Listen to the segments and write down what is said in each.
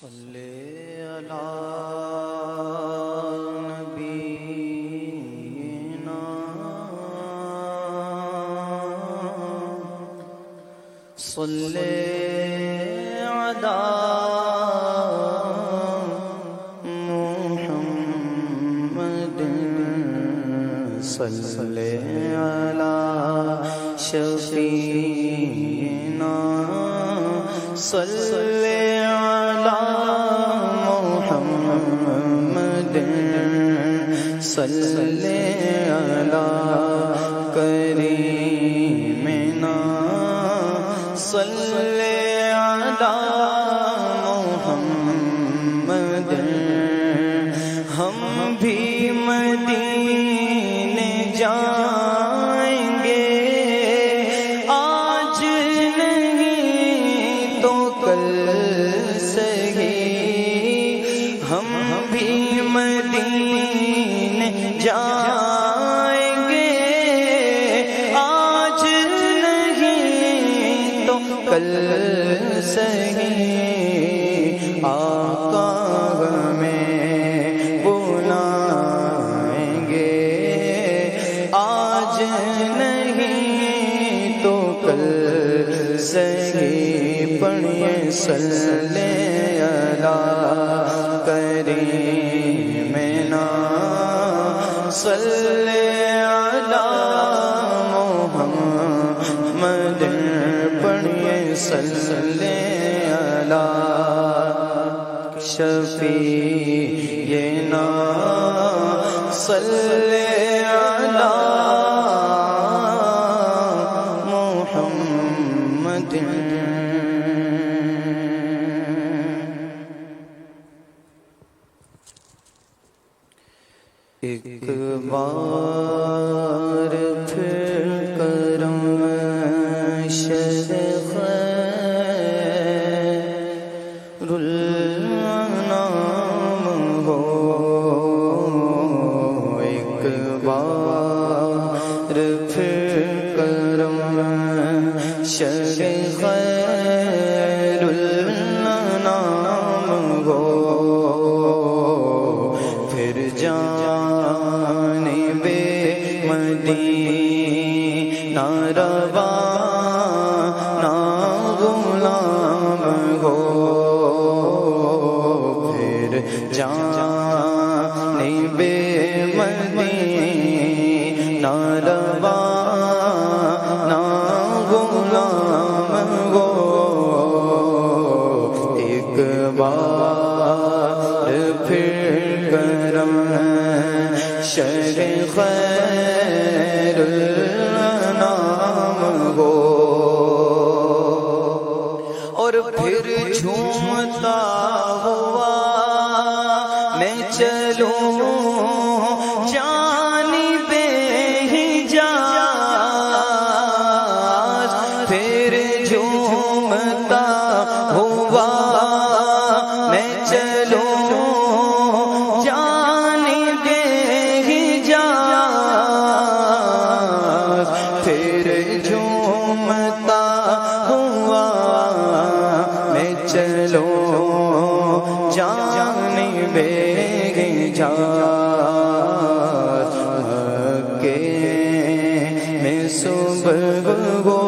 صلی علی نبینا صلی علی محمد صلی علی شفیعنا صلی صلی علی کریمنا صلی علی محمد ہم بھی مدینے جائیں گے آج نہیں تو کل سہی ہم بھی مدینے جائیں گے آج نہیں تو کل سہی آقا ہمیں بلائیں گے آج نہیں تو کل سہی پڑھیے صلی علی کریمنا صلی علی محمد پڑھیے صلی علی شفیعنا صلی علی محمد ایک بار پھر کرم شیخ الانام ہو ایک بار پھر کرم شیخ الانام ہو پھر جانب مدینہ روانہ غلام ہو پھر جانب مدینہ روانہ غلام ہو ایک بار پھر کرم شیخ الانام ہو اور پھر جھومتا ہوا میں چلوں جانب حجاز پھر جھومتا ہوا میں چلوں پھر جھومتا ہوا میں چلو جانب حجاز مکے میں صبح ہو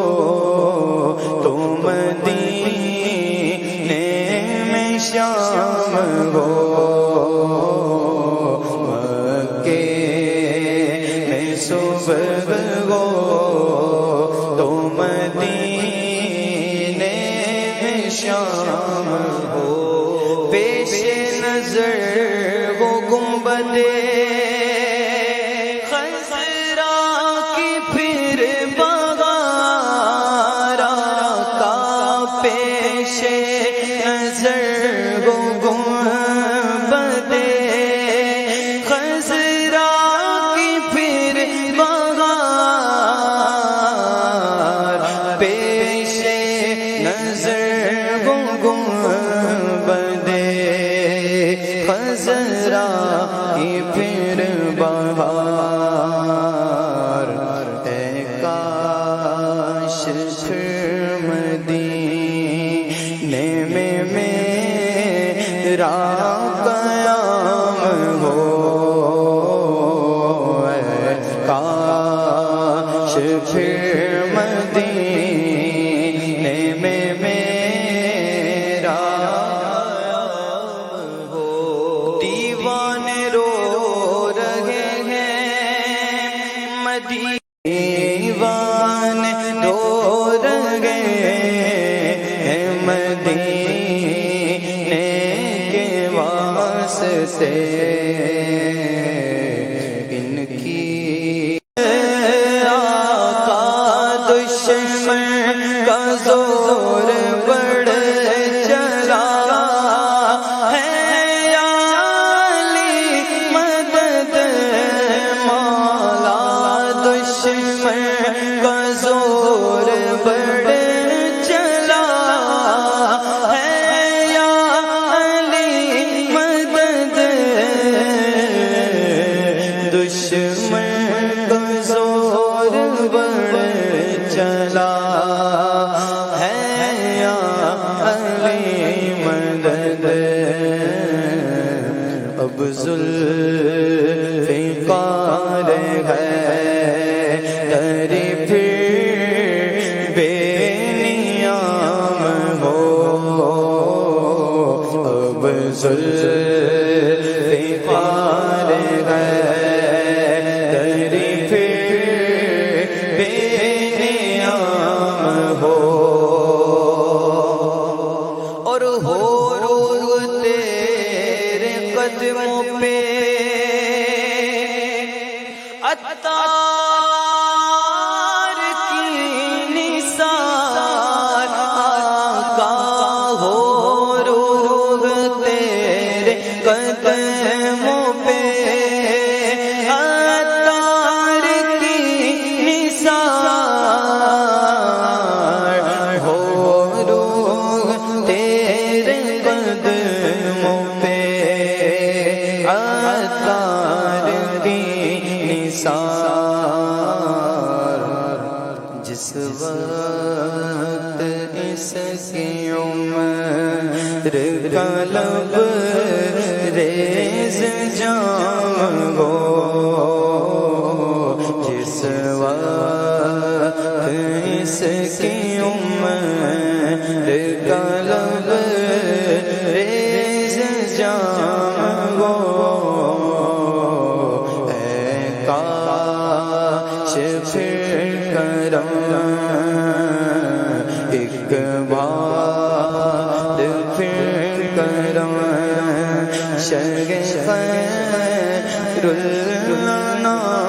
تو مدینے میں شام ہو مکے میں صبح ہو تو مدینے میں شام ہو پیش نظر وہ گنبد خضرا کی پھر بغارا کا پیش نظر وہ گنبد خضرا کی پھر پیش نظر گنبد خضرا کی پھر بہار اے کاش پھر مدینے میں میرا قیام ہو، کاش پھر مدینے میں میرا ہو۔ دیوانے رو رہے ہیں دیوانے رو رہے ہیں مدینے کے واسطے، ان کی آقا دشمن کا زور بڑھ چلا ہے، یا علی مدد مولا، دشمن کا زور بڑھ چلا ہے، یا علی مدد، دشمن کا زور بڑھ چلا ہے، یا علی مدد۔ اب ذوالفقار ہے تری پھر بے نیام ہو، اب ذوالفقار ہے تری پھر بے نیام ہو، اور ہو تیرے قدموں پہ عطار کی نثار، آقا ہو روح تیرے قدموں پہ عطار کی نثار، ہو روح تیرے قدموں پہ عطار کی نثار، جس وقت اس کی عمر کا لب ریز جام ہو، جس وقت اس کی عمر کا لب ریز جام ہو، کاش پھر کرم ایک بار پھر کرم، شرح خیر الانام